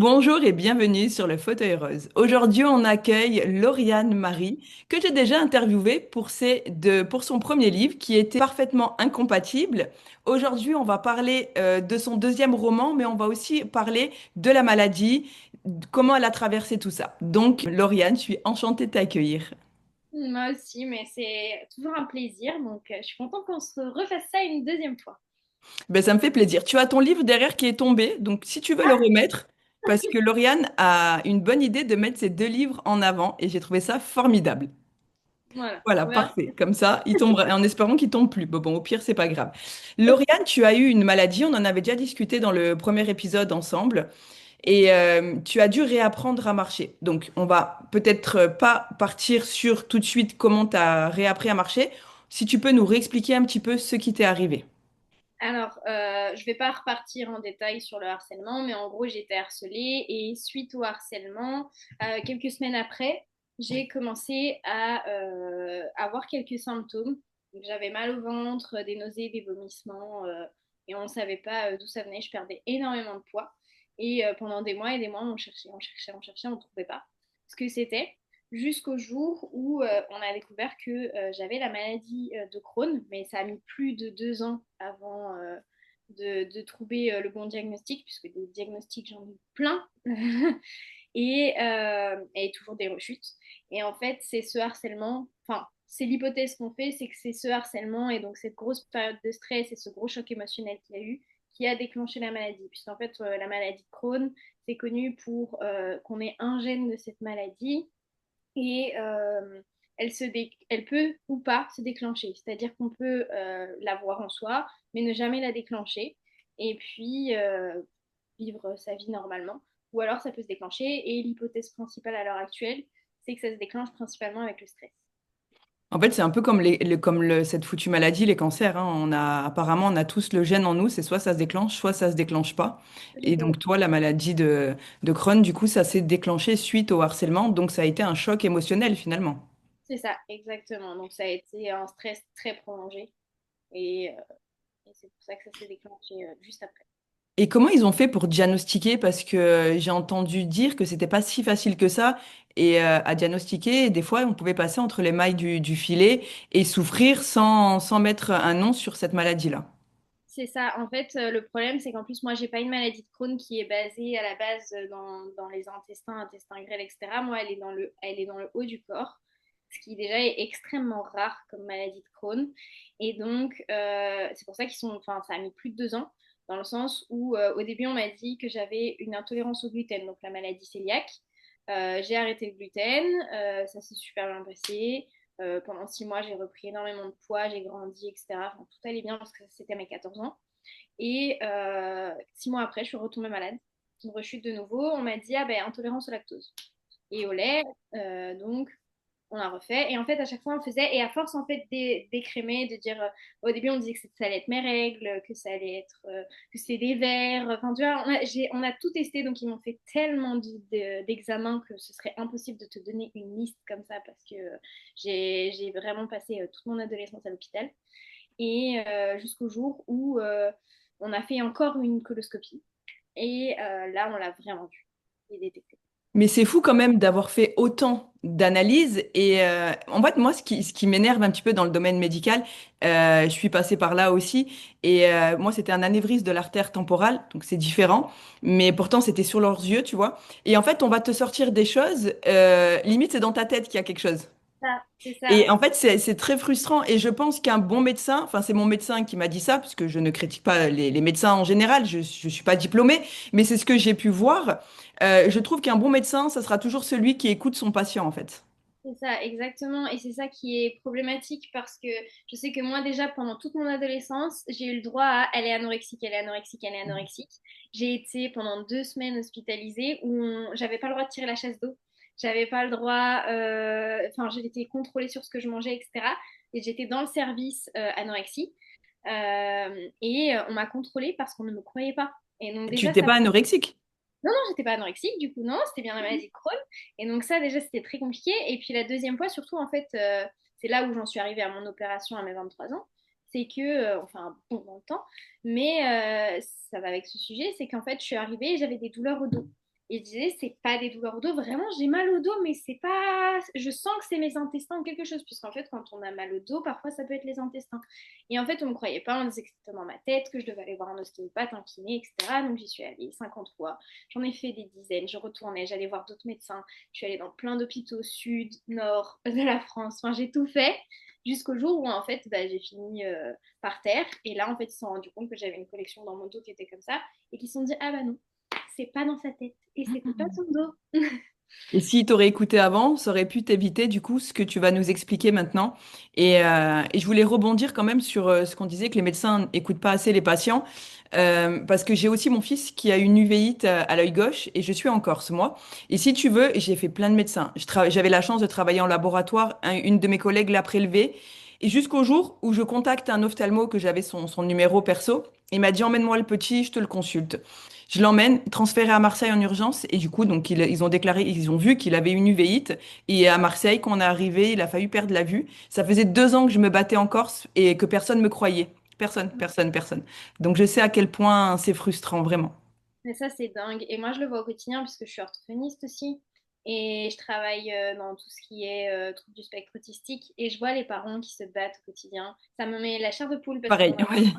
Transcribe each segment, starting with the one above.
Bonjour et bienvenue sur le fauteuil rose. Aujourd'hui, on accueille Lauriane Marie, que j'ai déjà interviewée pour son premier livre qui était parfaitement incompatible. Aujourd'hui, on va parler de son deuxième roman, mais on va aussi parler de la maladie, comment elle a traversé tout ça. Donc, Lauriane, je suis enchantée de t'accueillir. Moi aussi, mais c'est toujours un plaisir. Donc, je suis contente qu'on se refasse ça une deuxième fois. Ben, ça me fait plaisir. Tu as ton livre derrière qui est tombé, donc si tu veux le remettre, parce que Lauriane a une bonne idée de mettre ses deux livres en avant et j'ai trouvé ça formidable. Voilà, Voilà, on verra. parfait. Comme ça, il tombera, en espérant qu'il tombe plus. Bon, au pire, c'est pas grave. Lauriane, tu as eu une maladie, on en avait déjà discuté dans le premier épisode ensemble, et tu as dû réapprendre à marcher. Donc, on va peut-être pas partir sur tout de suite comment tu as réappris à marcher. Si tu peux nous réexpliquer un petit peu ce qui t'est arrivé. Alors, je vais pas repartir en détail sur le harcèlement, mais en gros, j'ai été harcelée et suite au harcèlement, quelques semaines après, j'ai commencé à avoir quelques symptômes. Donc, j'avais mal au ventre, des nausées, des vomissements, et on ne savait pas d'où ça venait. Je perdais énormément de poids. Et pendant des mois et des mois, on cherchait, on cherchait, on cherchait, on ne trouvait pas ce que c'était. Jusqu'au jour où on a découvert que j'avais la maladie de Crohn, mais ça a mis plus de 2 ans avant de trouver le bon diagnostic, puisque des diagnostics, j'en ai plein, et toujours des rechutes. Et en fait, c'est ce harcèlement, enfin, c'est l'hypothèse qu'on fait, c'est que c'est ce harcèlement et donc cette grosse période de stress et ce gros choc émotionnel qu'il y a eu qui a déclenché la maladie. Puisqu'en fait, la maladie de Crohn, c'est connu pour qu'on ait un gène de cette maladie et elle peut ou pas se déclencher. C'est-à-dire qu'on peut l'avoir en soi, mais ne jamais la déclencher et puis vivre sa vie normalement. Ou alors ça peut se déclencher et l'hypothèse principale à l'heure actuelle, c'est que ça se déclenche principalement avec le stress. En fait, c'est un peu comme, cette foutue maladie, les cancers, hein. Apparemment, on a tous le gène en nous, c'est soit ça se déclenche, soit ça se déclenche pas. Et donc, toi, la maladie de Crohn, du coup, ça s'est déclenché suite au harcèlement, donc ça a été un choc émotionnel finalement. C'est ça, exactement. Donc ça a été un stress très prolongé et c'est pour ça que ça s'est déclenché juste après. Et comment ils ont fait pour diagnostiquer? Parce que j'ai entendu dire que c'était pas si facile que ça et à diagnostiquer. Et des fois, on pouvait passer entre les mailles du filet et souffrir sans mettre un nom sur cette maladie-là. C'est ça. En fait, le problème, c'est qu'en plus, moi, j'ai pas une maladie de Crohn qui est basée à la base dans les intestins, intestins grêles, etc. Moi, elle est dans le haut du corps, ce qui déjà est extrêmement rare comme maladie de Crohn. Et donc, c'est pour ça enfin, ça a mis plus de 2 ans, dans le sens où, au début, on m'a dit que j'avais une intolérance au gluten, donc la maladie cœliaque. J'ai arrêté le gluten, ça s'est super bien passé. Pendant 6 mois, j'ai repris énormément de poids, j'ai grandi, etc. Enfin, tout allait bien parce que c'était à mes 14 ans. Et 6 mois après, je suis retombée malade. Une rechute de nouveau. On m'a dit, ah ben, intolérance au lactose et au lait. Donc, on a refait. Et en fait, à chaque fois, on faisait. Et à force, en fait, d'écrémer, de dire. Au début, on disait que ça allait être mes règles, que ça allait être. Que c'est des vers. Enfin, tu vois, on a tout testé. Donc, ils m'ont fait tellement d'examens que ce serait impossible de te donner une liste comme ça parce que j'ai vraiment passé toute mon adolescence à l'hôpital. Et jusqu'au jour où on a fait encore une coloscopie. Et là, on l'a vraiment vu et détecté. Mais c'est fou quand même d'avoir fait autant d'analyses. Et en fait, moi, ce qui m'énerve un petit peu dans le domaine médical, je suis passée par là aussi. Et moi, c'était un anévrisme de l'artère temporale, donc c'est différent. Mais pourtant, c'était sur leurs yeux, tu vois. Et en fait, on va te sortir des choses, limite, c'est dans ta tête qu'il y a quelque chose. C'est ça. Et en fait, c'est très frustrant. Et je pense qu'un bon médecin, enfin, c'est mon médecin qui m'a dit ça, parce que je ne critique pas les médecins en général, je ne suis pas diplômée, mais c'est ce que j'ai pu voir. Je trouve qu'un bon médecin, ça sera toujours celui qui écoute son patient, en fait. C'est ça, exactement. Et c'est ça qui est problématique parce que je sais que moi, déjà, pendant toute mon adolescence, j'ai eu le droit à elle est anorexique, elle est anorexique, elle est anorexique. J'ai été pendant 2 semaines hospitalisée où j'avais pas le droit de tirer la chasse d'eau. J'avais pas le droit, enfin, j'ai été contrôlée sur ce que je mangeais, etc. Et j'étais dans le service anorexie. Et on m'a contrôlée parce qu'on ne me croyait pas. Et donc, Tu déjà, t'es ça. pas anorexique? Non, non, j'étais pas anorexique, du coup, non, c'était bien la maladie de Crohn. Et donc, ça, déjà, c'était très compliqué. Et puis, la deuxième fois, surtout, en fait, c'est là où j'en suis arrivée à mon opération à mes 23 ans. C'est que, enfin, un bon dans le temps, mais ça va avec ce sujet, c'est qu'en fait, je suis arrivée et j'avais des douleurs au dos. Et je disais, c'est pas des douleurs au dos, vraiment j'ai mal au dos, mais c'est pas. Je sens que c'est mes intestins ou quelque chose, puisqu'en fait, quand on a mal au dos, parfois ça peut être les intestins. Et en fait, on me croyait pas, on disait que c'était dans ma tête, que je devais aller voir un ostéopathe, un kiné, etc. Donc j'y suis allée 50 fois, j'en ai fait des dizaines, je retournais, j'allais voir d'autres médecins, je suis allée dans plein d'hôpitaux sud, nord de la France, enfin j'ai tout fait. Jusqu'au jour où en fait bah, j'ai fini par terre et là en fait ils se sont rendus compte que j'avais une collection dans mon dos qui était comme ça et qu'ils se sont dit ah bah non c'est pas dans sa tête et c'était pas son dos. Et si t'aurais écouté avant, ça aurait pu t'éviter du coup ce que tu vas nous expliquer maintenant. Et je voulais rebondir quand même sur ce qu'on disait que les médecins n'écoutent pas assez les patients, parce que j'ai aussi mon fils qui a une uvéite à l'œil gauche et je suis en Corse moi. Et si tu veux, j'ai fait plein de médecins. J'avais la chance de travailler en laboratoire. Une de mes collègues l'a prélevé. Et jusqu'au jour où je contacte un ophtalmo que j'avais son numéro perso, il m'a dit emmène-moi le petit, je te le consulte. Je l'emmène, transféré à Marseille en urgence, et du coup, donc, ils ont déclaré, ils ont vu qu'il avait une uvéite, et à Marseille, quand on est arrivé, il a fallu perdre la vue. Ça faisait 2 ans que je me battais en Corse et que personne me croyait. Personne, personne, personne. Donc, je sais à quel point c'est frustrant, vraiment. Mais ça c'est dingue et moi je le vois au quotidien puisque je suis orthophoniste aussi et je travaille dans tout ce qui est troubles du spectre autistique et je vois les parents qui se battent au quotidien. Ça me met la chair de poule parce que Pareil, oui.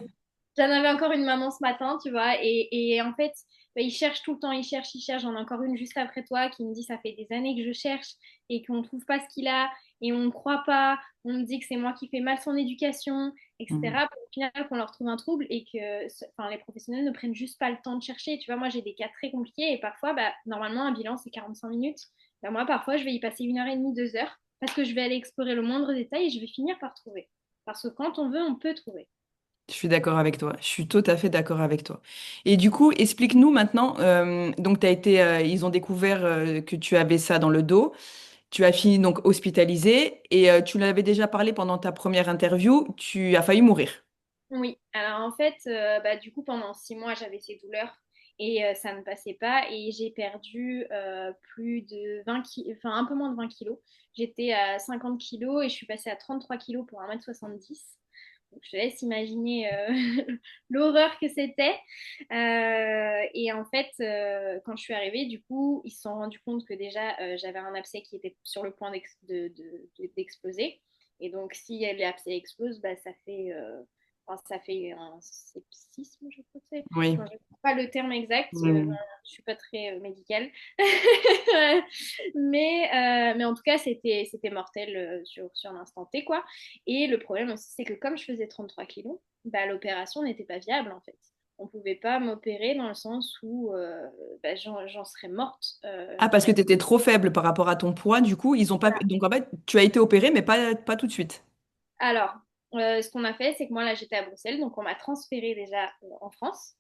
j'en avais encore une maman ce matin, tu vois, et en fait, bah, ils cherchent tout le temps, ils cherchent, ils cherchent. J'en ai encore une juste après toi qui me dit ça fait des années que je cherche et qu'on ne trouve pas ce qu'il a et on ne croit pas. On me dit que c'est moi qui fais mal son éducation, Mhm. etc. Pour au final qu'on leur trouve un trouble et que enfin, les professionnels ne prennent juste pas le temps de chercher. Tu vois, moi j'ai des cas très compliqués et parfois, bah, normalement, un bilan c'est 45 minutes. Bah, moi, parfois, je vais y passer 1 heure et demie, 2 heures parce que je vais aller explorer le moindre détail et je vais finir par trouver. Parce que quand on veut, on peut trouver. Je suis d'accord avec toi. Je suis tout à fait d'accord avec toi. Et du coup, explique-nous maintenant. Donc, ils ont découvert que tu avais ça dans le dos. Tu as fini donc hospitalisé et tu l'avais déjà parlé pendant ta première interview. Tu as failli mourir. Oui, alors en fait, bah, du coup, pendant 6 mois, j'avais ces douleurs et ça ne passait pas et j'ai perdu plus de 20 kilos, enfin un peu moins de 20 kilos. J'étais à 50 kilos et je suis passée à 33 kilos pour 1,70 m. Donc, je te laisse imaginer l'horreur que c'était. Et en fait, quand je suis arrivée, du coup, ils se sont rendus compte que déjà, j'avais un abcès qui était sur le point d'exploser. Et donc, si l'abcès explose, bah, ça fait enfin, ça fait un septisme, je crois que c'est. Oui. Enfin, je ne sais pas le terme exact, Oui. je ne suis pas très médicale. Mais en tout cas, c'était mortel sur l'instant T, quoi. Et le problème aussi, c'est que comme je faisais 33 kilos, bah, l'opération n'était pas viable, en fait. On ne pouvait pas m'opérer dans le sens où bah, j'en serais morte Ah, parce que direct. tu étais trop faible par rapport à ton poids, du coup, ils ont pas. Donc, en fait, tu as été opéré, mais pas tout de suite. Alors, ce qu'on a fait, c'est que moi, là, j'étais à Bruxelles, donc on m'a transférée déjà en France.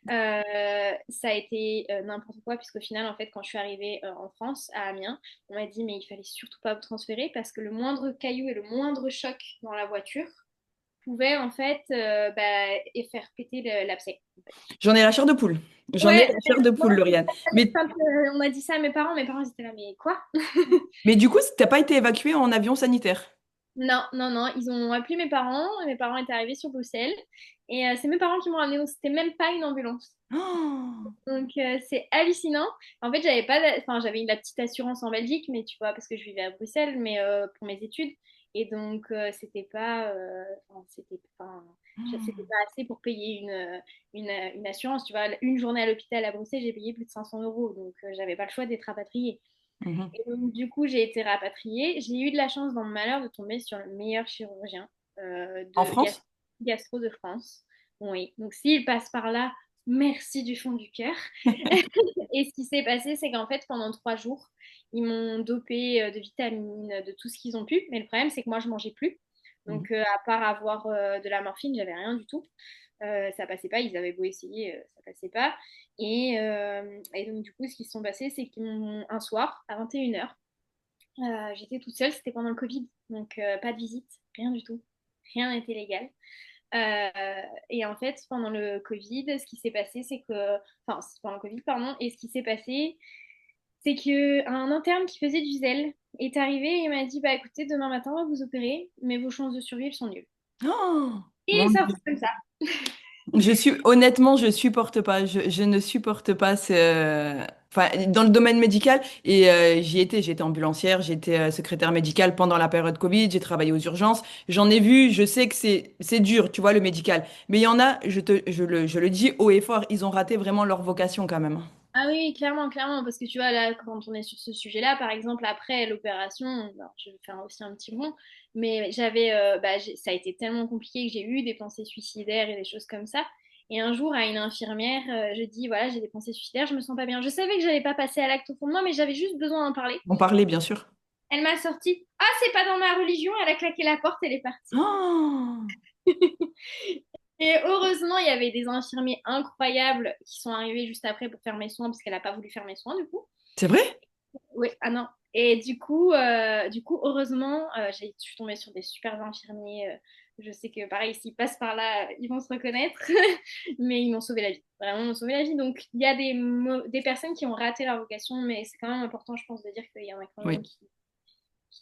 Ça a été n'importe quoi, puisqu'au final, en fait, quand je suis arrivée en France, à Amiens, on m'a dit, mais il fallait surtout pas vous transférer parce que le moindre caillou et le moindre choc dans la voiture pouvait, en fait, bah, et faire péter l'abcès. J'en ai la chair de poule. J'en ai Ouais, la chair de moi, poule, Lauriane. Mais, quand on a dit ça à mes parents ils étaient là, mais quoi? mais du coup, t'as pas été évacué en avion sanitaire. Non, non, non, ils ont appelé mes parents étaient arrivés sur Bruxelles, et c'est mes parents qui m'ont ramené, donc c'était même pas une ambulance. Oh. Donc c'est hallucinant. En fait, enfin, j'avais la petite assurance en Belgique, mais tu vois, parce que je vivais à Bruxelles, mais pour mes études. Et donc c'était pas assez pour payer une assurance. Tu vois, une journée à l'hôpital à Bruxelles, j'ai payé plus de 500 euros. Donc j'avais pas le choix d'être rapatriée. Mhm. Et donc du coup, j'ai été rapatriée. J'ai eu de la chance dans mon malheur de tomber sur le meilleur chirurgien En de France? gastro de France. Oui, donc s'il passe par là, merci du fond du cœur. Et ce qui s'est passé, c'est qu'en fait, pendant 3 jours, ils m'ont dopé de vitamines, de tout ce qu'ils ont pu. Mais le problème, c'est que moi, je mangeais plus. Mhm. Donc, à part avoir de la morphine, j'avais rien du tout. Ça passait pas. Ils avaient beau essayer, ça passait pas. Et donc, du coup, ce qui se sont passés, c'est qu'ils m'ont, un soir, à 21 h, j'étais toute seule. C'était pendant le Covid. Donc, pas de visite, rien du tout. Rien n'était légal. Et en fait, pendant le Covid, ce qui s'est passé, c'est que, enfin, pendant le Covid, pardon, et ce qui s'est passé, c'est que un interne qui faisait du zèle est arrivé et m'a dit, bah écoutez, demain matin, on va vous opérer, mais vos chances de survivre sont nulles. Oh, Et mon ça, Dieu. comme ça. Honnêtement, je supporte pas. Je ne supporte pas ce. enfin, dans le domaine médical. Et j'étais ambulancière, j'étais secrétaire médicale pendant la période Covid, j'ai travaillé aux urgences. J'en ai vu, je sais que c'est dur, tu vois, le médical. Mais il y en a, je le dis haut et fort, ils ont raté vraiment leur vocation quand même. Ah oui, oui, clairement, clairement, parce que tu vois, là, quand on est sur ce sujet-là, par exemple, après l'opération, alors, je vais faire aussi un petit bond, mais ça a été tellement compliqué que j'ai eu des pensées suicidaires et des choses comme ça. Et un jour, à une infirmière, je dis, voilà, j'ai des pensées suicidaires, je me sens pas bien. Je savais que j'allais pas passer à l'acte au fond de moi, mais j'avais juste besoin d'en parler. On parlait, bien sûr. Elle m'a sorti, ah, c'est pas dans ma religion, elle a claqué la porte, elle est partie. Oh, Et heureusement, il y avait des infirmiers incroyables qui sont arrivés juste après pour faire mes soins, parce qu'elle a pas voulu faire mes soins, du coup. c'est vrai? Oui, ah non. Et du coup heureusement, je suis tombée sur des super infirmiers. Je sais que pareil, s'ils passent par là, ils vont se reconnaître. Mais ils m'ont sauvé la vie. Vraiment, ils m'ont sauvé la vie. Donc, il y a des personnes qui ont raté leur vocation, mais c'est quand même important, je pense, de dire qu'il y en a quand même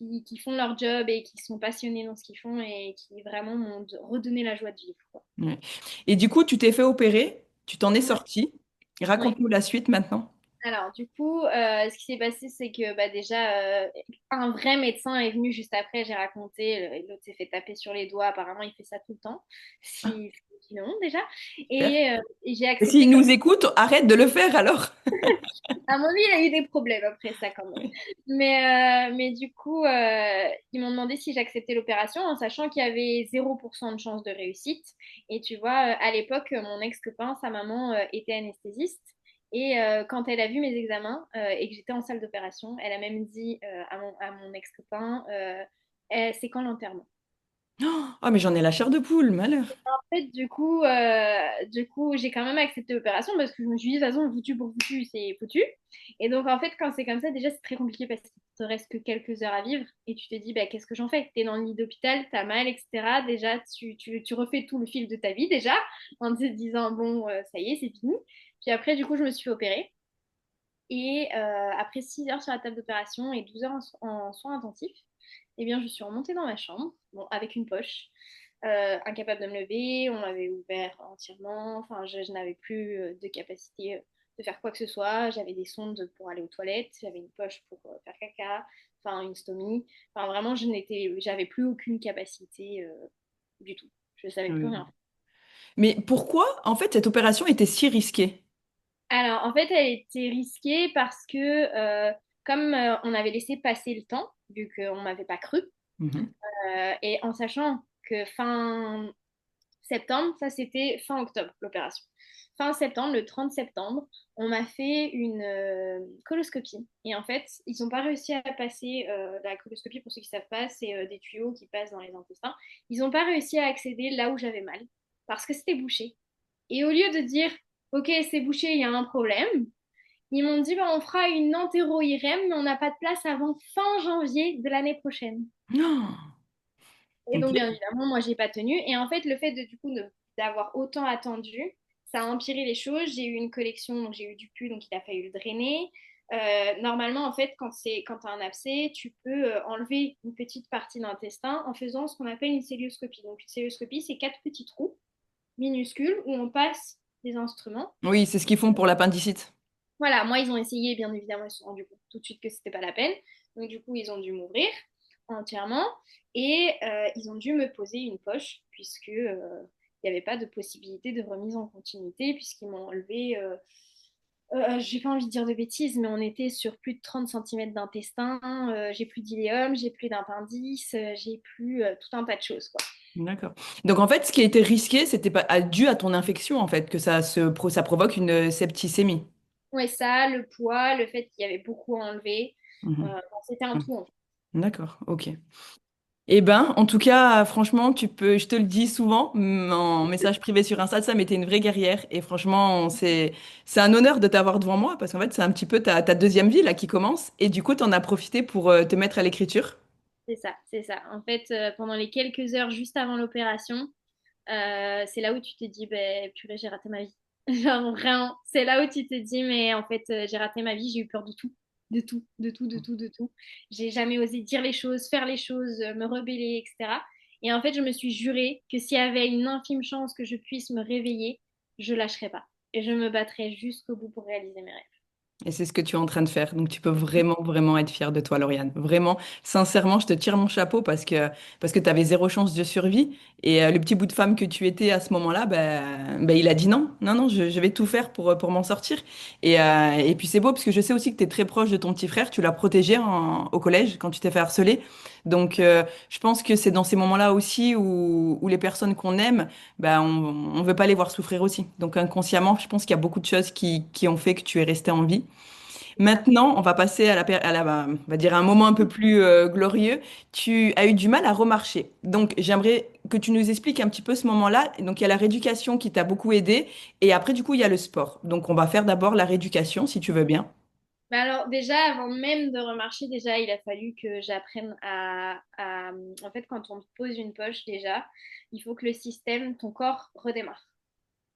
Oui. qui font leur job et qui sont passionnés dans ce qu'ils font et qui vraiment m'ont redonné la joie de vivre, quoi. Ouais. Et du coup, tu t'es fait opérer, tu t'en es Ouais. sorti. Ouais. Raconte-nous la suite maintenant. Alors, du coup, ce qui s'est passé, c'est que bah, déjà, un vrai médecin est venu juste après. J'ai raconté, l'autre s'est fait taper sur les doigts. Apparemment, il fait ça tout le temps. Ah, Si non, déjà. super. Et j'ai Et accepté s'ils comme. nous écoutent, arrête de le faire alors. À mon avis, il a eu des problèmes après ça, quand même. Mais du coup, ils m'ont demandé si j'acceptais l'opération en sachant qu'il y avait 0% de chance de réussite. Et tu vois, à l'époque, mon ex-copain, sa maman, était anesthésiste. Et quand elle a vu mes examens et que j'étais en salle d'opération, elle a même dit à mon ex-copain, c'est quand l'enterrement? Ah, mais j'en ai la chair de poule, malheur. En fait, du coup, j'ai quand même accepté l'opération parce que je me suis dit, de toute façon, foutu pour foutu, c'est foutu. Et donc, en fait, quand c'est comme ça, déjà, c'est très compliqué parce qu'il te reste que quelques heures à vivre et tu te dis, bah, qu'est-ce que j'en fais? T'es dans le lit d'hôpital, t'as mal, etc. Déjà, tu refais tout le fil de ta vie, déjà, en te disant, bon, ça y est, c'est fini. Puis après, du coup, je me suis fait opérer. Et après 6 heures sur la table d'opération et 12 heures en soins intensifs, eh bien, je suis remontée dans ma chambre, bon, avec une poche, incapable de me lever, on m'avait ouvert entièrement, enfin, je n'avais plus de capacité de faire quoi que ce soit, j'avais des sondes pour aller aux toilettes, j'avais une poche pour faire caca, enfin, une stomie, enfin, vraiment, j'avais plus aucune capacité du tout, je ne savais plus Oui. rien. Mais pourquoi, en fait, cette opération était si risquée? Alors, en fait, elle était risquée parce que, comme on avait laissé passer le temps, vu qu'on ne m'avait pas cru, Mhm. et en sachant que fin septembre, ça c'était fin octobre, l'opération. Fin septembre, le 30 septembre, on m'a fait une coloscopie. Et en fait, ils n'ont pas réussi à passer la coloscopie, pour ceux qui ne savent pas, c'est des tuyaux qui passent dans les intestins. Ils n'ont pas réussi à accéder là où j'avais mal, parce que c'était bouché. Et au lieu de dire, OK, c'est bouché, il y a un problème, ils m'ont dit, bah, on fera une entéro-IRM, mais on n'a pas de place avant fin janvier de l'année prochaine. Non. Et donc, bien Ok. évidemment, moi, j'ai pas tenu. Et en fait, le fait de, du coup, d'avoir autant attendu, ça a empiré les choses. J'ai eu une collection, donc j'ai eu du pus, donc il a fallu le drainer. Normalement, en fait, quand tu as un abcès, tu peux enlever une petite partie d'intestin en faisant ce qu'on appelle une célioscopie. Donc, une célioscopie, c'est quatre petits trous minuscules où on passe des instruments. Oui, c'est ce qu'ils font pour l'appendicite. Voilà, moi, ils ont essayé, bien évidemment, ils se sont rendus compte tout de suite que c'était pas la peine. Donc, du coup, ils ont dû m'ouvrir entièrement et ils ont dû me poser une poche puisque il n'y avait pas de possibilité de remise en continuité puisqu'ils m'ont enlevé, j'ai pas envie de dire de bêtises, mais on était sur plus de 30 centimètres d'intestin, j'ai plus d'iléum, j'ai plus d'appendice, j'ai plus tout un tas de choses, quoi. D'accord. Donc en fait, ce qui a été risqué, c'était pas dû à ton infection, en fait, que ça provoque une septicémie. Ouais, ça, le poids, le fait qu'il y avait beaucoup à enlever, Mhm. bon, c'était un tout, en fait. D'accord, ok. Eh ben, en tout cas, franchement, je te le dis souvent, en message privé sur Insta, ça m'était une vraie guerrière. Et franchement, c'est un honneur de t'avoir devant moi, parce qu'en fait, c'est un petit peu ta deuxième vie là qui commence. Et du coup, tu en as profité pour te mettre à l'écriture. C'est ça, c'est ça. En fait, pendant les quelques heures juste avant l'opération, c'est là où tu te dis, ben, purée, j'ai raté ma vie. Genre, vraiment, c'est là où tu te dis, mais en fait, j'ai raté ma vie, j'ai eu peur de tout. De tout, de tout, de tout, de tout. J'ai jamais osé dire les choses, faire les choses, me rebeller, etc. Et en fait, je me suis juré que s'il y avait une infime chance que je puisse me réveiller, je lâcherais pas. Et je me battrais jusqu'au bout pour réaliser mes rêves. Et c'est ce que tu es en train de faire. Donc, tu peux vraiment, vraiment être fière de toi, Lauriane. Vraiment, sincèrement, je te tire mon chapeau parce que tu avais zéro chance de survie. Et le petit bout de femme que tu étais à ce moment-là, il a dit non. Non, non, je vais tout faire pour m'en sortir. Et puis, c'est beau parce que je sais aussi que tu es très proche de ton petit frère. Tu l'as protégé au collège quand tu t'es fait harceler. Donc, je pense que c'est dans ces moments-là aussi où les personnes qu'on aime, on veut pas les voir souffrir aussi. Donc, inconsciemment, je pense qu'il y a beaucoup de choses qui ont fait que tu es resté en vie. Maintenant, on va passer on va dire à un moment un peu plus glorieux. Tu as eu du mal à remarcher. Donc, j'aimerais que tu nous expliques un petit peu ce moment-là. Donc, il y a la rééducation qui t'a beaucoup aidé. Et après, du coup, il y a le sport. Donc, on va faire d'abord la rééducation, si tu veux bien. Bah alors déjà, avant même de remarcher, déjà, il a fallu que j'apprenne En fait, quand on te pose une poche, déjà, il faut que le système, ton corps redémarre,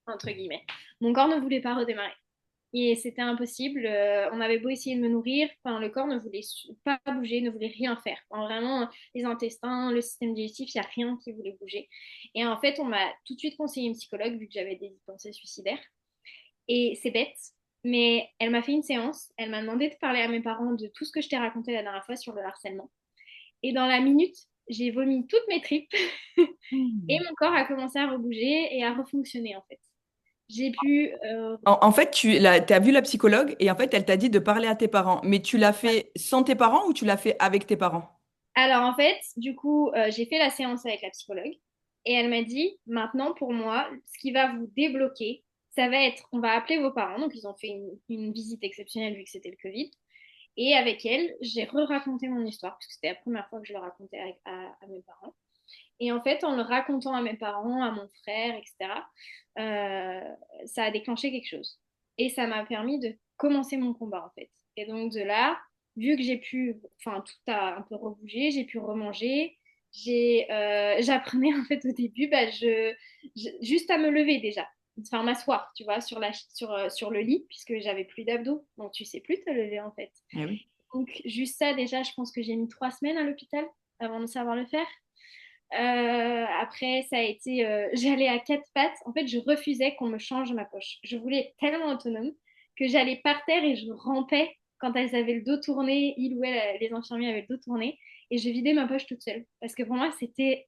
entre guillemets. Mon corps ne voulait pas redémarrer. Et c'était impossible. On avait beau essayer de me nourrir, enfin, le corps ne voulait pas bouger, ne voulait rien faire. Enfin, vraiment, les intestins, le système digestif, il n'y a rien qui voulait bouger. Et en fait, on m'a tout de suite conseillé une psychologue vu que j'avais des pensées suicidaires. Et c'est bête, mais elle m'a fait une séance. Elle m'a demandé de parler à mes parents de tout ce que je t'ai raconté la dernière fois sur le harcèlement. Et dans la minute, j'ai vomi toutes mes tripes et Hmm. mon corps a commencé à rebouger et à refonctionner en fait. J'ai pu En fait, as vu la psychologue et en fait, elle t'a dit de parler à tes parents. Mais tu l'as fait sans tes parents ou tu l'as fait avec tes parents? Alors en fait, du coup, j'ai fait la séance avec la psychologue et elle m'a dit, maintenant pour moi, ce qui va vous débloquer, ça va être, on va appeler vos parents, donc ils ont fait une visite exceptionnelle vu que c'était le Covid, et avec elle, j'ai re-raconté mon histoire, parce que c'était la première fois que je le racontais à mes parents. Et en fait, en le racontant à mes parents, à mon frère, etc., ça a déclenché quelque chose. Et ça m'a permis de commencer mon combat, en fait. Et donc de là, vu que j'ai pu, enfin, tout a un peu rebougé, j'ai pu remanger. J'apprenais en fait au début, juste à me lever déjà, enfin m'asseoir, tu vois, sur le lit, puisque j'avais plus d'abdos, donc tu sais plus te lever en fait. Eh oui. Donc juste ça déjà, je pense que j'ai mis 3 semaines à l'hôpital avant de savoir le faire. Après, ça a été, j'allais à quatre pattes. En fait, je refusais qu'on me change ma poche. Je voulais être tellement autonome que j'allais par terre et je rampais quand elles avaient le dos tourné, il ou elle, les infirmiers avaient le dos tourné, et je vidais ma poche toute seule. Parce que pour moi,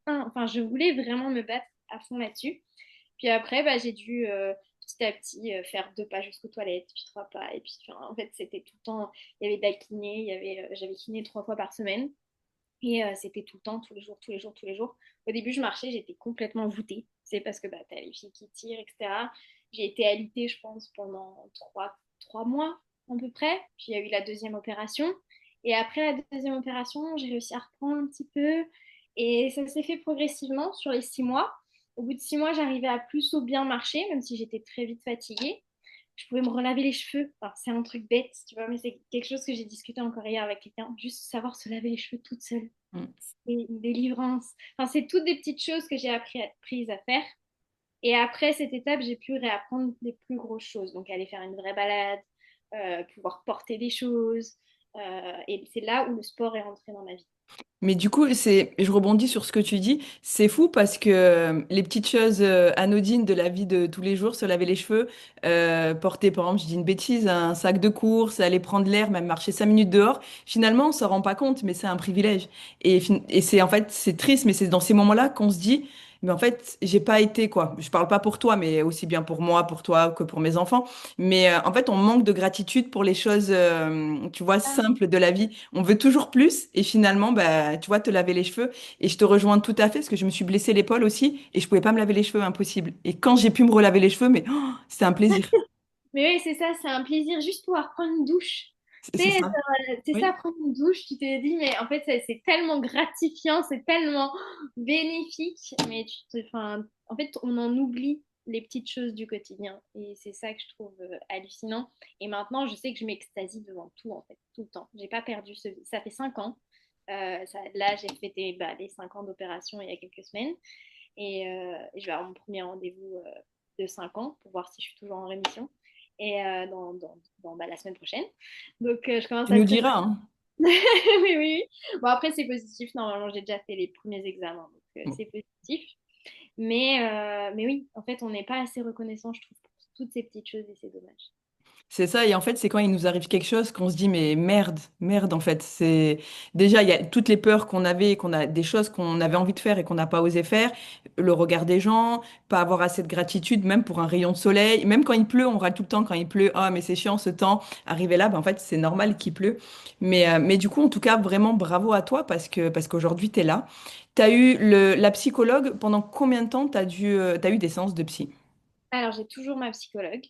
enfin, je voulais vraiment me battre à fond là-dessus. Puis après, j'ai dû petit à petit faire 2 pas jusqu'aux toilettes, puis 3 pas. Et puis, enfin, en fait, c'était tout le temps. Il y avait de la kiné, j'avais kiné 3 fois par semaine. Et c'était tout le temps, tous les jours, tous les jours, tous les jours. Au début, je marchais, j'étais complètement voûtée. C'est parce que t'as les filles qui tirent, etc. J'ai été alitée, je pense, pendant 3 mois à peu près. Puis il y a eu la deuxième opération. Et après la deuxième opération, j'ai réussi à reprendre un petit peu. Et ça s'est fait progressivement sur les 6 mois. Au bout de 6 mois, j'arrivais à plus ou bien marcher, même si j'étais très vite fatiguée. Je pouvais me relaver les cheveux. Enfin, c'est un truc bête, tu vois, mais c'est quelque chose que j'ai discuté encore hier avec quelqu'un. Juste savoir se laver les cheveux toute seule. Mm. C'est une délivrance. Enfin, c'est toutes des petites choses que j'ai apprises à faire. Et après cette étape, j'ai pu réapprendre les plus grosses choses. Donc, aller faire une vraie balade, pouvoir porter des choses. Et c'est là où le sport est rentré dans ma vie. Mais du coup, je rebondis sur ce que tu dis. C'est fou parce que les petites choses anodines de la vie de tous les jours, se laver les cheveux, porter, par exemple, je dis une bêtise, un sac de course, aller prendre l'air, même marcher 5 minutes dehors, finalement, on s'en rend pas compte, mais c'est un privilège. Et c'est en fait, c'est triste, mais c'est dans ces moments-là qu'on se dit, mais en fait, j'ai pas été quoi. Je parle pas pour toi, mais aussi bien pour moi, pour toi que pour mes enfants. Mais en fait, on manque de gratitude pour les choses, tu vois, Ah, simples de la vie. On veut toujours plus et finalement, tu vois, te laver les cheveux. Et je te rejoins tout à fait parce que je me suis blessé l'épaule aussi et je pouvais pas me laver les cheveux, impossible. Et quand j'ai pu me relaver les cheveux, mais c'était un plaisir. mais oui, c'est ça, c'est un plaisir juste pouvoir prendre une douche. C'est C'est ça. c'est ça, Oui. prendre une douche, tu te dis, mais en fait, c'est tellement gratifiant, c'est tellement bénéfique, mais enfin, en fait, on en oublie les petites choses du quotidien. Et c'est ça que je trouve hallucinant. Et maintenant, je sais que je m'extasie devant tout, en fait, tout le temps. J'ai pas perdu Ça fait 5 ans. Là, j'ai fêté les 5 ans d'opération il y a quelques semaines. Et je vais avoir mon premier rendez-vous de 5 ans pour voir si je suis toujours en rémission. Et la semaine prochaine. Donc, je commence Tu à nous préparer. diras, hein. Oui, oui. Bon, après, c'est positif. Normalement, j'ai déjà fait les premiers examens. Donc, c'est positif. Mais oui, en fait, on n'est pas assez reconnaissant, je trouve, pour toutes ces petites choses et c'est dommage. C'est ça, et en fait, c'est quand il nous arrive quelque chose qu'on se dit, mais merde, merde, en fait. C'est déjà, il y a toutes les peurs qu'on avait, qu'on a des choses qu'on avait envie de faire et qu'on n'a pas osé faire, le regard des gens, pas avoir assez de gratitude, même pour un rayon de soleil. Même quand il pleut, on râle tout le temps quand il pleut. Ah, mais c'est chiant ce temps. Arrivé là, ben, en fait, c'est normal qu'il pleut. Mais du coup, en tout cas, vraiment bravo à toi parce qu'aujourd'hui, tu es là. Tu as eu la psychologue pendant combien de temps t'as eu des séances de psy? Alors, j'ai toujours ma psychologue,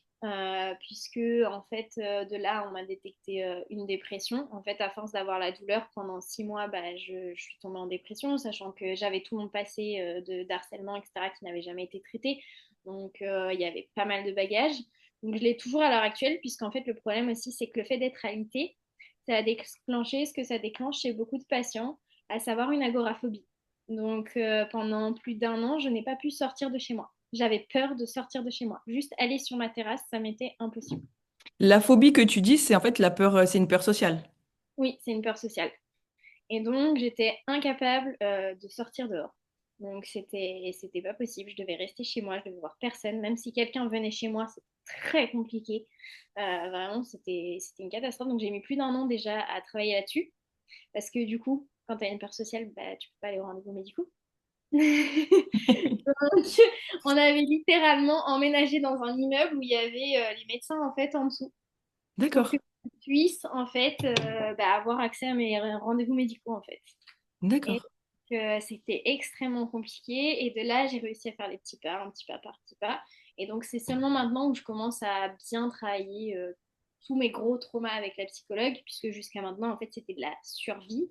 puisque en fait, de là, on m'a détecté une dépression. En fait, à force d'avoir la douleur pendant 6 mois, bah, je suis tombée en dépression, sachant que j'avais tout mon passé d'harcèlement, etc., qui n'avait jamais été traité. Donc, il y avait pas mal de bagages. Donc, je l'ai toujours à l'heure actuelle, puisqu'en fait, le problème aussi, c'est que le fait d'être alité, ça a déclenché ce que ça déclenche chez beaucoup de patients, à savoir une agoraphobie. Donc, pendant plus d'1 an, je n'ai pas pu sortir de chez moi. J'avais peur de sortir de chez moi. Juste aller sur ma terrasse, ça m'était impossible. La phobie que tu dis, c'est en fait la peur, c'est une peur sociale. Oui, c'est une peur sociale. Et donc, j'étais incapable de sortir dehors. Donc, c'était pas possible. Je devais rester chez moi, je devais voir personne. Même si quelqu'un venait chez moi, c'était très compliqué. Vraiment, c'était une catastrophe. Donc, j'ai mis plus d'1 an déjà à travailler là-dessus. Parce que du coup, quand tu as une peur sociale, bah, tu peux pas aller au rendez-vous médicaux. Donc, on avait littéralement emménagé dans un immeuble où il y avait les médecins en fait en dessous pour que D'accord, je puisse en fait bah, avoir accès à mes rendez-vous médicaux en fait. Et d'accord. c'était extrêmement compliqué et de là j'ai réussi à faire les petits pas, un petit pas par petit pas. Et donc c'est seulement maintenant où je commence à bien travailler tous mes gros traumas avec la psychologue puisque jusqu'à maintenant en fait c'était de la survie.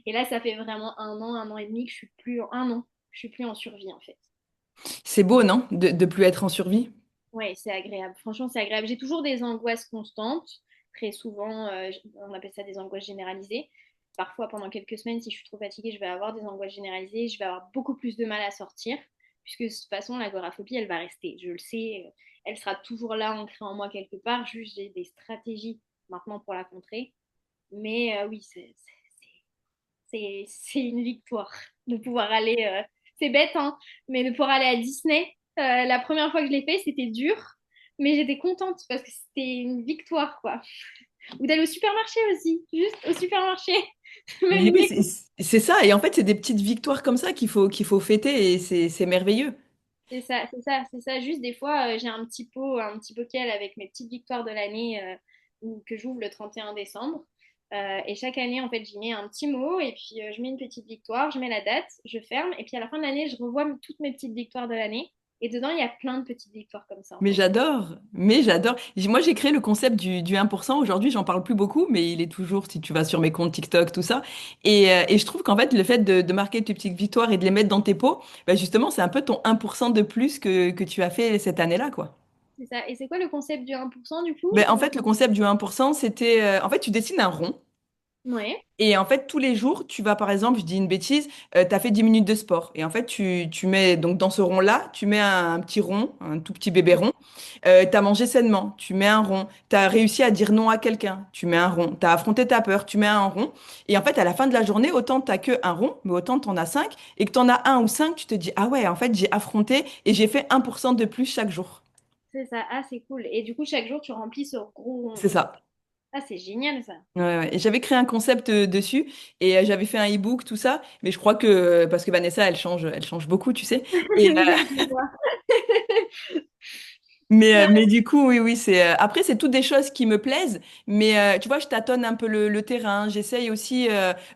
Et là ça fait vraiment 1 an et demi que je suis plus en 1 an, je suis plus en survie en fait. C'est beau, non? De plus être en survie. Ouais, c'est agréable. Franchement, c'est agréable. J'ai toujours des angoisses constantes. Très souvent, on appelle ça des angoisses généralisées. Parfois, pendant quelques semaines, si je suis trop fatiguée, je vais avoir des angoisses généralisées. Je vais avoir beaucoup plus de mal à sortir, puisque de toute façon, l'agoraphobie, elle va rester. Je le sais, elle sera toujours là, ancrée en moi quelque part. Juste, j'ai des stratégies maintenant pour la contrer. Mais oui, c'est une victoire de pouvoir aller. C'est bête, hein, mais de pouvoir aller à Disney. La première fois que je l'ai fait, c'était dur, mais j'étais contente parce que c'était une victoire, quoi. Ou d'aller au supermarché aussi, juste au supermarché. Mais Même oui, des c'est ça. Et en fait, c'est des petites victoires comme ça qu'il faut fêter et c'est merveilleux. C'est ça, c'est ça, c'est ça. Juste des fois, j'ai un petit pot, un petit bocal avec mes petites victoires de l'année que j'ouvre le 31 décembre. Et chaque année, en fait, j'y mets un petit mot et puis je mets une petite victoire, je mets la date, je ferme. Et puis à la fin de l'année, je revois toutes mes petites victoires de l'année. Et dedans, il y a plein de petites victoires comme ça, en Mais fait. j'adore, mais j'adore. Moi, j'ai créé le concept du 1%. Aujourd'hui, j'en parle plus beaucoup, mais il est toujours, si tu vas sur mes comptes TikTok, tout ça. Et je trouve qu'en fait, le fait de marquer tes petites victoires et de les mettre dans tes pots, bah justement, c'est un peu ton 1% de plus que tu as fait cette année-là, quoi. C'est ça. Et c'est quoi le concept du 1% du coup? Ben, en fait, le concept du 1%, c'était, en fait, tu dessines un rond. Ouais, Et en fait, tous les jours, tu vas, par exemple, je dis une bêtise, tu as fait 10 minutes de sport. Et en fait, tu mets, donc dans ce rond-là, tu mets un petit rond, un tout petit bébé rond. Tu as mangé sainement, tu mets un rond. Tu as réussi à dire non à quelqu'un, tu mets un rond. Tu as affronté ta peur, tu mets un rond. Et en fait, à la fin de la journée, autant tu que un rond, mais autant tu en as 5. Et que tu en as un ou 5, tu te dis, ah ouais, en fait, j'ai affronté et j'ai fait 1% de plus chaque jour. c'est ça. Ah, c'est cool. Et du coup, chaque jour, tu remplis ce gros rond, C'est en fait. ça. Ah, c'est génial ça. Ouais, ouais. Et j'avais créé un concept dessus et j'avais fait un e-book, tout ça. Mais je crois que, parce que Vanessa, elle change beaucoup, tu sais. Et, Oui, je vois. mais du coup, oui, oui, après, c'est toutes des choses qui me plaisent. Mais tu vois, je tâtonne un peu le terrain. J'essaye aussi.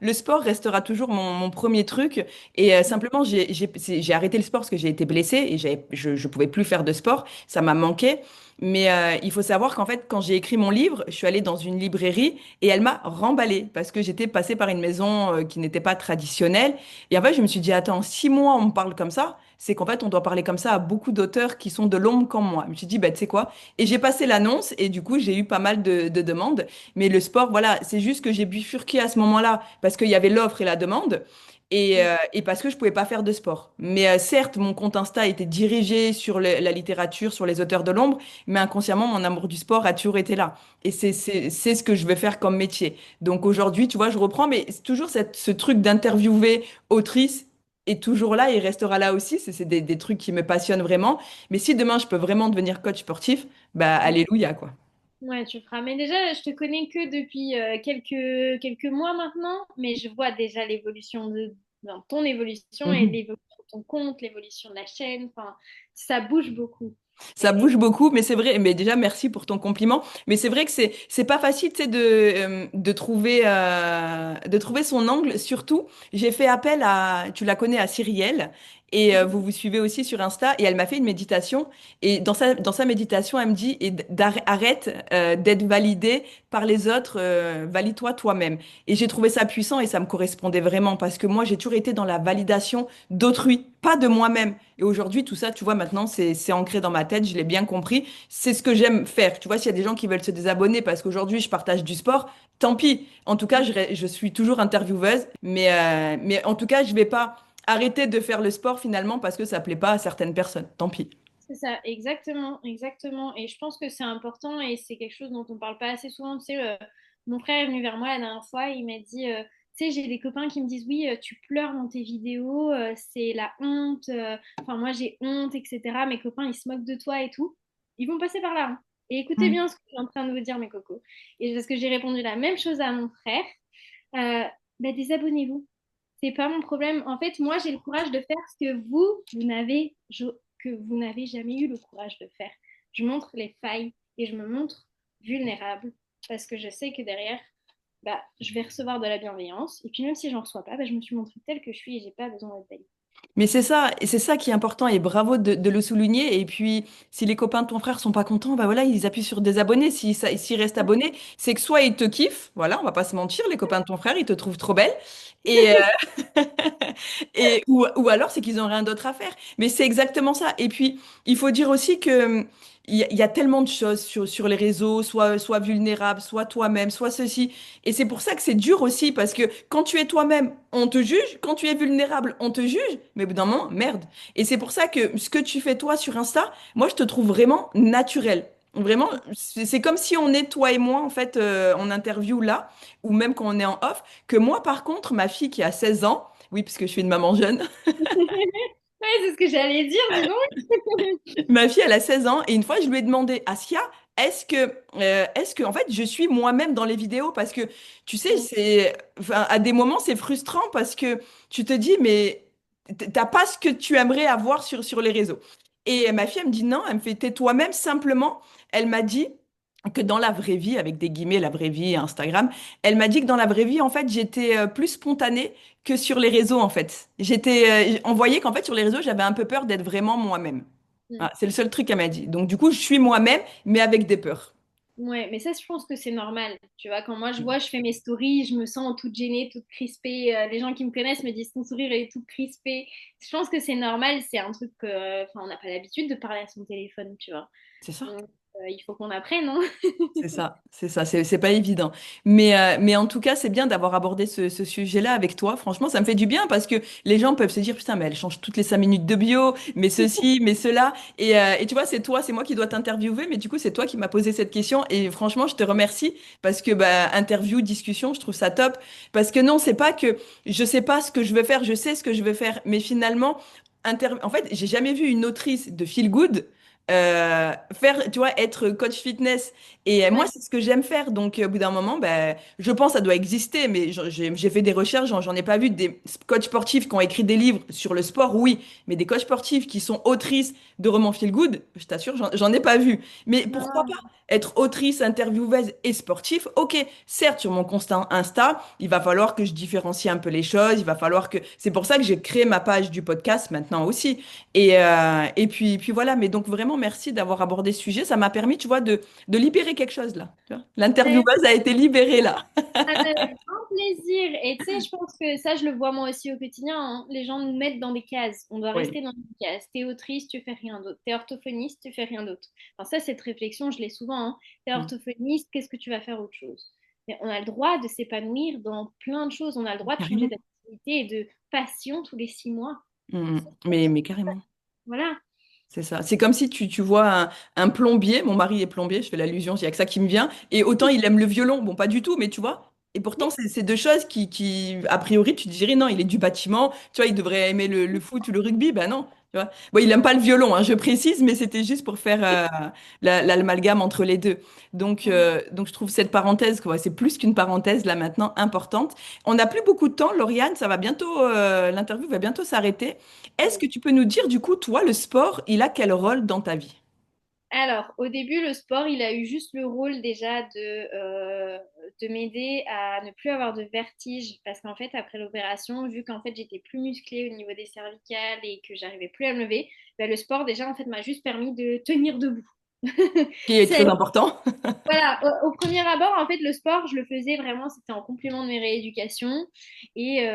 Le sport restera toujours mon premier truc. Et simplement, j'ai arrêté le sport parce que j'ai été blessée et je pouvais plus faire de sport. Ça m'a manqué. Mais il faut savoir qu'en fait, quand j'ai écrit mon livre, je suis allée dans une librairie et elle m'a remballée parce que j'étais passée par une maison qui n'était pas traditionnelle. Et en fait, je me suis dit, attends, 6 mois, on me parle comme ça. C'est qu'en fait, on doit parler comme ça à beaucoup d'auteurs qui sont de l'ombre comme moi. Je me suis dit, bah, tu sais quoi? Et j'ai passé l'annonce et du coup, j'ai eu pas mal de demandes. Mais le sport, voilà, c'est juste que j'ai bifurqué à ce moment-là parce qu'il y avait l'offre et la demande. Et parce que je pouvais pas faire de sport. Mais certes, mon compte Insta était dirigé sur la littérature, sur les auteurs de l'ombre, mais inconsciemment, mon amour du sport a toujours été là. Et c'est ce que je vais faire comme métier. Donc aujourd'hui, tu vois, je reprends, mais c'est toujours ce truc d'interviewer autrice est toujours là, il restera là aussi. C'est des trucs qui me passionnent vraiment. Mais si demain, je peux vraiment devenir coach sportif, bah, alléluia, quoi. Ouais, tu feras. Mais déjà, je te connais que depuis quelques mois maintenant, mais je vois déjà l'évolution enfin, ton évolution et Mhm. l'évolution de ton compte, l'évolution de la chaîne. Enfin, ça bouge beaucoup. Ça Et bouge beaucoup, mais c'est vrai. Mais déjà, merci pour ton compliment. Mais c'est vrai que c'est pas facile, tu sais, de trouver son angle. Surtout, j'ai fait appel à, tu la connais, à Cyrielle, et vous vous suivez aussi sur Insta, et elle m'a fait une méditation. Et dans sa méditation, elle me dit, arrête d'être validé par les autres, valide-toi toi-même. Et j'ai trouvé ça puissant et ça me correspondait vraiment parce que moi, j'ai toujours été dans la validation d'autrui, pas de moi-même. Et aujourd'hui, tout ça, tu vois, maintenant, c'est ancré dans ma tête, je l'ai bien compris. C'est ce que j'aime faire. Tu vois, s'il y a des gens qui veulent se désabonner parce qu'aujourd'hui, je partage du sport, tant pis. En tout cas, je suis toujours intervieweuse, mais en tout cas, je vais pas arrêter de faire le sport finalement parce que ça plaît pas à certaines personnes. Tant pis. c'est ça, exactement, exactement. Et je pense que c'est important et c'est quelque chose dont on parle pas assez souvent. Tu sais, mon frère est venu vers moi la dernière fois, il m'a dit, tu sais, j'ai des copains qui me disent, oui, tu pleures dans tes vidéos, c'est la honte, enfin moi j'ai honte, etc. Mes copains, ils se moquent de toi et tout. Ils vont passer par là, hein. Et écoutez Mm. bien ce que je suis en train de vous dire, mes cocos. Et parce que j'ai répondu la même chose à mon frère, bah, désabonnez-vous. C'est pas mon problème. En fait, moi, j'ai le courage de faire ce que que vous n'avez jamais eu le courage de faire. Je montre les failles et je me montre vulnérable parce que je sais que derrière, bah, je vais recevoir de la bienveillance. Et puis même si j'en reçois pas, bah, je me suis montrée telle que je suis et j'ai pas besoin d'être belle. Mais c'est ça, et c'est ça qui est important et bravo de le souligner. Et puis, si les copains de ton frère sont pas contents, bah voilà, ils appuient sur désabonner. S'ils restent abonnés, c'est que soit ils te kiffent, voilà, on va pas se mentir, les copains de ton frère, ils te trouvent trop belle. Et, ou alors, c'est qu'ils ont rien d'autre à faire. Mais c'est exactement ça. Et puis, il faut dire aussi que il y a tellement de choses sur les réseaux, soit vulnérable, soit toi-même, soit ceci. Et c'est pour ça que c'est dur aussi, parce que quand tu es toi-même, on te juge. Quand tu es vulnérable, on te juge. Mais au bout d'un moment, merde. Et c'est pour ça que ce que tu fais toi sur Insta, moi, je te trouve vraiment naturel. Vraiment, c'est comme si on est toi et moi, en fait, en interview là, ou même quand on est en off, que moi, par contre, ma fille qui a 16 ans, oui, parce que je suis une maman jeune. Ouais, c'est ce que j'allais dire, dis donc. Ma fille, elle a 16 ans et une fois, je lui ai demandé, Asia, est-ce que, en fait, je suis moi-même dans les vidéos? Parce que, tu sais, enfin, à des moments, c'est frustrant parce que tu te dis, mais t'as pas ce que tu aimerais avoir sur les réseaux. Et ma fille, elle me dit non, elle me fait, t'es toi-même simplement. Elle m'a dit que dans la vraie vie, avec des guillemets, la vraie vie, Instagram, elle m'a dit que dans la vraie vie, en fait, j'étais plus spontanée que sur les réseaux, en fait. On voyait qu'en fait, sur les réseaux, j'avais un peu peur d'être vraiment moi-même. Ah, c'est le seul truc qu'elle m'a dit. Donc, du coup, je suis moi-même, mais avec des peurs. Ouais, mais ça, je pense que c'est normal. Tu vois, quand moi je vois, je fais mes stories, je me sens toute gênée, toute crispée. Les gens qui me connaissent me disent ton sourire est tout crispé. Je pense que c'est normal. C'est un truc que, enfin, on n'a pas l'habitude de parler à son téléphone, tu vois. C'est ça. Donc, il faut qu'on apprenne, hein. C'est pas évident. Mais en tout cas, c'est bien d'avoir abordé ce sujet-là avec toi. Franchement, ça me fait du bien parce que les gens peuvent se dire, putain, mais elle change toutes les 5 minutes de bio, mais ceci, mais cela. Et tu vois, c'est moi qui dois t'interviewer, mais du coup, c'est toi qui m'as posé cette question. Et franchement, je te remercie parce que, bah, interview, discussion, je trouve ça top. Parce que non, c'est pas que je sais pas ce que je veux faire, je sais ce que je veux faire. Mais finalement, en fait, j'ai jamais vu une autrice de feel good faire, tu vois, être coach fitness. Et moi, Ouais. c'est ce que j'aime faire. Donc, au bout d'un moment, ben, je pense que ça doit exister, mais j'ai fait des recherches, j'en ai pas vu des coachs sportifs qui ont écrit des livres sur le sport, oui, mais des coachs sportifs qui sont autrices de romans feel good, je t'assure, j'en ai pas vu. Mais pourquoi pas Non. être autrice, intervieweuse et sportif? Ok, certes, sur mon constat Insta, il va falloir que je différencie un peu les choses, il va falloir que... C'est pour ça que j'ai créé ma page du podcast maintenant aussi. Et puis voilà, mais donc vraiment merci d'avoir abordé ce sujet. Ça m'a permis, tu vois, de libérer quelque chose là. Tu vois. L'intervieweuse a été libérée là. Avec grand plaisir. Et tu sais, je pense que ça, je le vois moi aussi au quotidien, hein. Les gens nous mettent dans des cases. On doit Oui. rester dans une case. T'es autrice, tu fais rien d'autre. T'es orthophoniste, tu fais rien d'autre. Enfin, ça, cette réflexion, je l'ai souvent, hein. T'es Mm. orthophoniste, qu'est-ce que tu vas faire autre chose? Mais on a le droit de s'épanouir dans plein de choses. On a le droit de changer Carrément. d'activité et de passion tous les 6 mois. Mm. Mais carrément. Voilà. C'est ça. C'est comme si tu vois un plombier, mon mari est plombier, je fais l'allusion, il y a que ça qui me vient, et autant il aime le violon, bon pas du tout, mais tu vois, et pourtant c'est deux choses a priori, tu te dirais non, il est du bâtiment, tu vois, il devrait aimer le foot ou le rugby, ben non, tu Tu vois? Bon, il n'aime pas le violon, hein, je précise, mais c'était juste pour faire l'amalgame entre les deux. Donc, je trouve cette parenthèse, quoi, c'est plus qu'une parenthèse là maintenant importante. On n'a plus beaucoup de temps, Lauriane, ça va bientôt, l'interview va bientôt s'arrêter. Est-ce que Oui. tu peux nous dire, du coup, toi, le sport, il a quel rôle dans ta vie? Alors, au début, le sport, il a eu juste le rôle déjà de m'aider à ne plus avoir de vertige parce qu'en fait, après l'opération, vu qu'en fait j'étais plus musclée au niveau des cervicales et que j'arrivais plus à me lever, ben, le sport déjà en fait m'a juste permis de tenir debout. Qui est C'est très important. Voilà, au premier abord, en fait, le sport, je le faisais vraiment, c'était en complément de mes rééducations. Et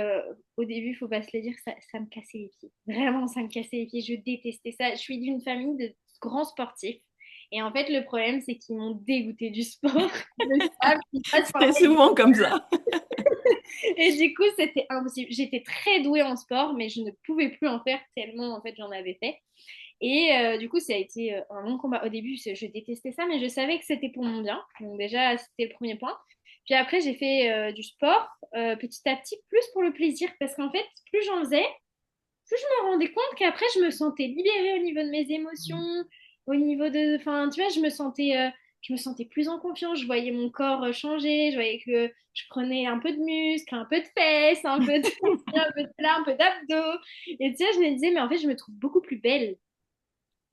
au début, il faut pas se le dire, ça me cassait les pieds. Vraiment, ça me cassait les pieds. Je détestais ça. Je suis d'une famille de grands sportifs. Et en fait, le problème, c'est qu'ils m'ont dégoûté du sport. Ils le savent, ils passent C'est par très là. souvent comme ça. Et du coup, c'était impossible. J'étais très douée en sport, mais je ne pouvais plus en faire tellement, en fait, j'en avais fait. Et du coup, ça a été un long combat. Au début, je détestais ça, mais je savais que c'était pour mon bien. Donc déjà, c'était le premier point. Puis après, j'ai fait du sport petit à petit, plus pour le plaisir, parce qu'en fait, plus j'en faisais, plus je me rendais compte qu'après, je me sentais libérée au niveau de mes émotions, au niveau de... Enfin, tu vois, je me sentais plus en confiance. Je voyais mon corps changer. Je voyais que je prenais un peu de muscles, un peu de fesses, un peu de, un peu de là, un peu d'abdos. Et tu sais, je me disais, mais en fait, je me trouve beaucoup plus belle.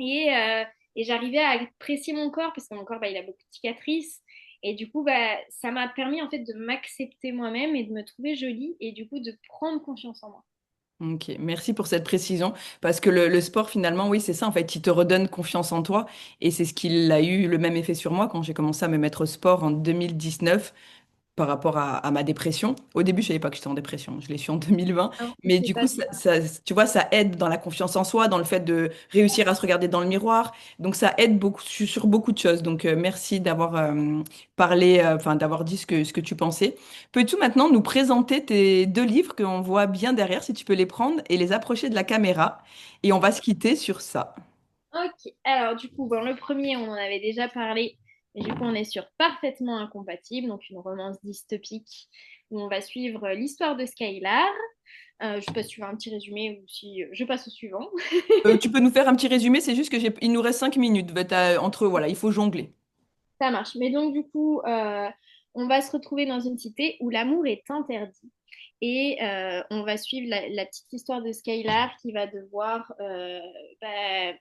Et, euh, et j'arrivais à apprécier mon corps parce que mon corps, bah, il a beaucoup de cicatrices. Et du coup, bah, ça m'a permis en fait de m'accepter moi-même et de me trouver jolie et du coup de prendre confiance en moi. Ok, merci pour cette précision, parce que le sport, finalement, oui, c'est ça, en fait, il te redonne confiance en toi, et c'est ce qu'il a eu le même effet sur moi quand j'ai commencé à me mettre au sport en 2019 par rapport à ma dépression. Au début, je savais pas que j'étais en dépression, je l'ai su en 2020, Non, mais c'est du coup, pas tu vois, ça aide dans la confiance en soi, dans le fait de réussir à se regarder dans le miroir, donc ça aide beaucoup sur beaucoup de choses. Donc, merci d'avoir parlé, enfin, d'avoir dit ce que tu pensais. Peux-tu maintenant nous présenter tes deux livres qu'on voit bien derrière, si tu peux les prendre et les approcher de la caméra, et on va se quitter sur ça. Ok, alors du coup, bon, le premier, on en avait déjà parlé, mais du coup, on est sur Parfaitement Incompatible, donc une romance dystopique où on va suivre l'histoire de Skylar. Je sais pas si tu veux un petit résumé ou si je passe au suivant. Tu peux nous faire un petit résumé, c'est juste que il nous reste 5 minutes. Entre eux, voilà, il faut jongler. Ça marche. Mais donc, du coup, on va se retrouver dans une cité où l'amour est interdit. Et on va suivre la petite histoire de Skylar qui va devoir bah,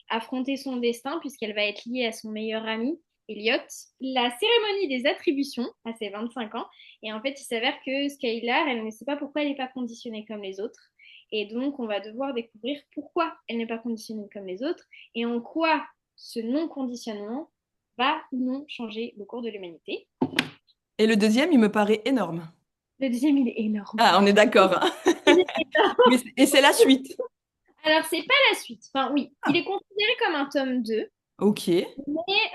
affronter son destin puisqu'elle va être liée à son meilleur ami, Elliot. La cérémonie des attributions à ses 25 ans. Et en fait, il s'avère que Skylar, elle ne sait pas pourquoi elle n'est pas conditionnée comme les autres. Et donc, on va devoir découvrir pourquoi elle n'est pas conditionnée comme les autres et en quoi ce non-conditionnement va ou non changer le cours de l'humanité. Et le deuxième, il me paraît énorme. Le deuxième, il est énorme. Ah, on est d'accord, hein. Il est énorme. Et c'est la suite. Alors, c'est pas la suite. Enfin, oui, il est Ah, considéré comme un tome 2, ok. mais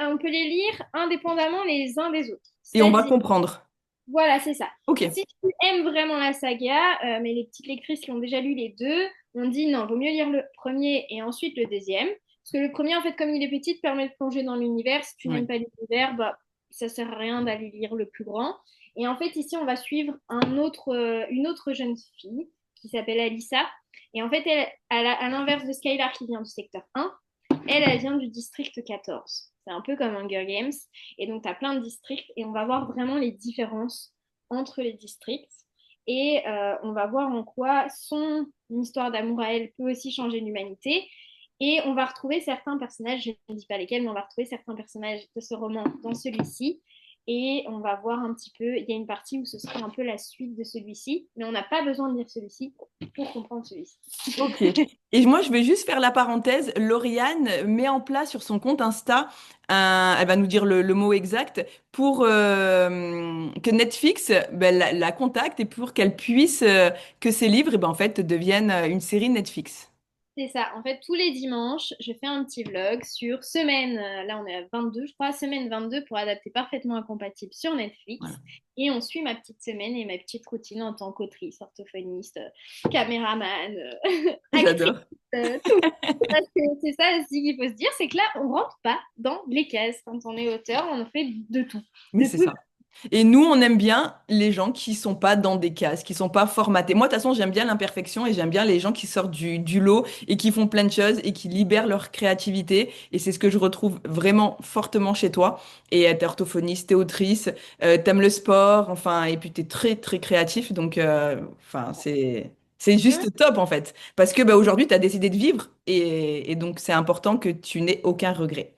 on peut les lire indépendamment les uns des autres. Et on va C'est-à-dire, comprendre. voilà, c'est ça. Ok. Si tu aimes vraiment la saga, mais les petites lectrices qui ont déjà lu les deux, on dit non, vaut mieux lire le premier et ensuite le deuxième. Parce que le premier, en fait, comme il est petit, te permet de plonger dans l'univers. Si tu n'aimes Oui. pas l'univers, bah, ça sert à rien d'aller lire le plus grand. Et en fait, ici, on va suivre une autre jeune fille qui s'appelle Alissa. Et en fait, elle, à l'inverse de Skylar qui vient du secteur 1, elle vient du district 14. C'est un peu comme Hunger Games. Et donc, tu as plein de districts et on va voir vraiment les différences entre les districts. Et on va voir en quoi son histoire d'amour à elle peut aussi changer l'humanité. Et on va retrouver certains personnages, je ne dis pas lesquels, mais on va retrouver certains personnages de ce roman dans celui-ci. Et on va voir un petit peu, il y a une partie où ce sera un peu la suite de celui-ci, mais on n'a pas besoin de lire celui-ci pour comprendre celui-ci. Ok. Et moi, je vais juste faire la parenthèse. Lauriane met en place sur son compte Insta, elle va nous dire le mot exact, pour que Netflix ben, la contacte et pour qu'elle puisse, que ses livres, en fait, deviennent une série Netflix. C'est ça. En fait, tous les dimanches, je fais un petit vlog sur semaine, là on est à 22, je crois, semaine 22 pour adapter parfaitement incompatible sur Netflix. Voilà. Et on suit ma petite semaine et ma petite routine en tant qu'autrice, orthophoniste, caméraman, actrice, J'adore. tout. Parce que c'est ça aussi qu'il faut se dire, c'est que là, on rentre pas dans les cases. Quand on est auteur, on fait de tout. Mais De c'est tout. ça. Et nous, on aime bien les gens qui sont pas dans des cases, qui sont pas formatés. Moi, de toute façon, j'aime bien l'imperfection et j'aime bien les gens qui sortent du lot et qui font plein de choses et qui libèrent leur créativité. Et c'est ce que je retrouve vraiment fortement chez toi. Et t'es orthophoniste, t'es autrice, t'aimes le sport, enfin, et puis t'es très, très créatif. Donc, enfin, c'est Ouais. juste top, en fait. Parce que, bah, aujourd'hui, t'as décidé de vivre et donc, c'est important que tu n'aies aucun regret.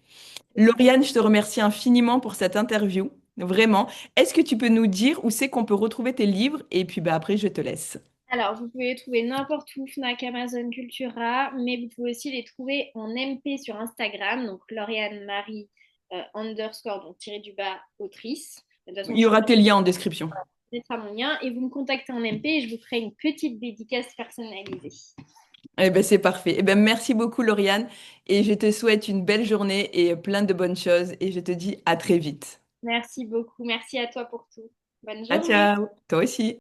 Lauriane, je te remercie infiniment pour cette interview. Vraiment. Est-ce que tu peux nous dire où c'est qu'on peut retrouver tes livres? Et puis bah, après, je te laisse. Alors, vous pouvez les trouver n'importe où, Fnac, Amazon, Cultura, mais vous pouvez aussi les trouver en MP sur Instagram, donc Lauriane Marie underscore, donc tiré du bas, autrice. De toute façon, Il y aura tes liens en description. mettra mon lien et vous me contactez en MP et je vous ferai une petite dédicace personnalisée. Eh ben, c'est parfait. Eh ben, merci beaucoup, Lauriane. Et je te souhaite une belle journée et plein de bonnes choses. Et je te dis à très vite. Merci beaucoup. Merci à toi pour tout. Bonne Ciao, journée. ciao. Toi aussi.